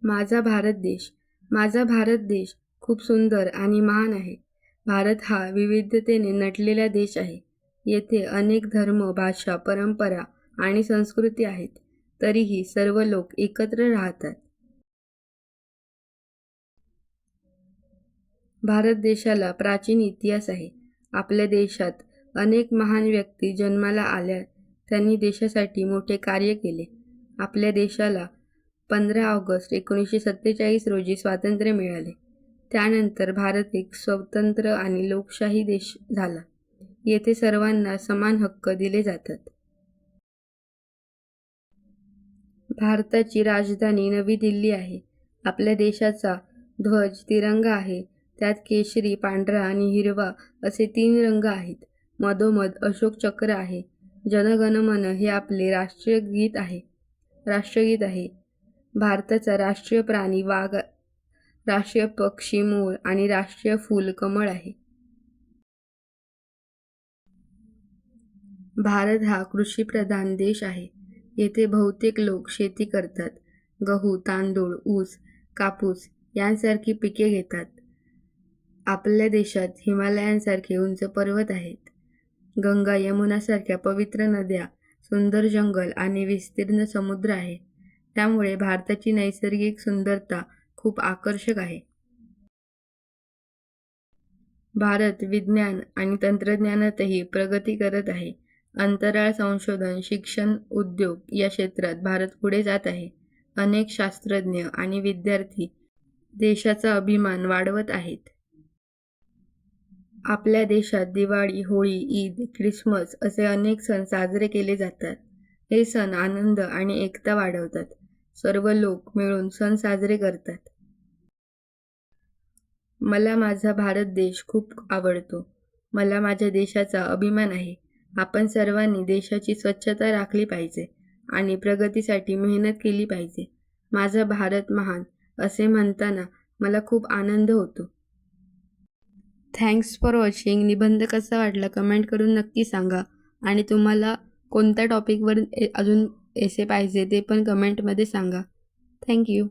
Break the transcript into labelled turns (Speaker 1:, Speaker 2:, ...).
Speaker 1: माझा भारत देश. माझा भारत देश खूप सुंदर आणि महान आहे. भारत हा विविधतेने नटलेला देश आहे. येथे अनेक धर्म, भाषा, परंपरा आणि संस्कृती आहेत. तरीही सर्व लोक एकत्र राहतात. भारत देशाला प्राचीन इतिहास आहे. आपल्या देशात अनेक महान व्यक्ती जन्माला आल्या. त्यांनी देशासाठी मोठे कार्य केले. आपल्या देशाला 15 ऑगस्ट 1947 रोजी स्वातंत्र्य मिळाले. त्यानंतर भारत एक स्वतंत्र आणि लोकशाही देश झाला. येथे सर्वांना समान हक्क दिले जातात. भारताची राजधानी नवी दिल्ली आहे. आपल्या देशाचा ध्वज तिरंगा आहे. त्यात केशरी, पांढरा आणि हिरवा असे 3 रंग आहेत. मधोमध अशोक चक्र आहे. जन गण मन हे आपले राष्ट्रगीत आहे. भारताचा राष्ट्रीय प्राणी वाघ, राष्ट्रीय पक्षी मोर आणि राष्ट्रीय फूल कमळ आहे. भारत हा कृषीप्रधान देश आहे. येथे बहुतेक लोक शेती करतात. गहू, तांदूळ, ऊस, कापूस यांसारखी पिके घेतात. आपल्या देशात हिमालयांसारखे उंच पर्वत आहेत. गंगा, यमुनासारख्या पवित्र नद्या, सुंदर जंगल आणि विस्तीर्ण समुद्र आहे. त्यामुळे भारताची नैसर्गिक सुंदरता खूप आकर्षक आहे. भारत विज्ञान आणि तंत्रज्ञानातही प्रगती करत आहे. अंतराळ संशोधन, शिक्षण, उद्योग या क्षेत्रात भारत पुढे जात आहे. अनेक शास्त्रज्ञ आणि विद्यार्थी देशाचा अभिमान वाढवत आहेत. आपल्या देशात दिवाळी, होळी, ईद, ख्रिसमस असे अनेक सण साजरे केले जातात. हे सण आनंद आणि एकता वाढवतात. सर्व लोक मिळून सण साजरे करतात. मला माझा भारत देश खूप आवडतो. मला माझ्या देशाचा अभिमान आहे. आपण सर्वांनी देशाची स्वच्छता राखली पाहिजे आणि प्रगतीसाठी मेहनत केली पाहिजे. माझा भारत महान असे म्हणताना मला खूप आनंद होतो. Thanks for watching. निबंध कसा वाटला कमेंट करून नक्की सांगा. आणि तुम्हाला कोणत्या टॉपिकवर अजून एसे पाहिजे ते पण कमेंटमध्ये सांगा. थँक्यू.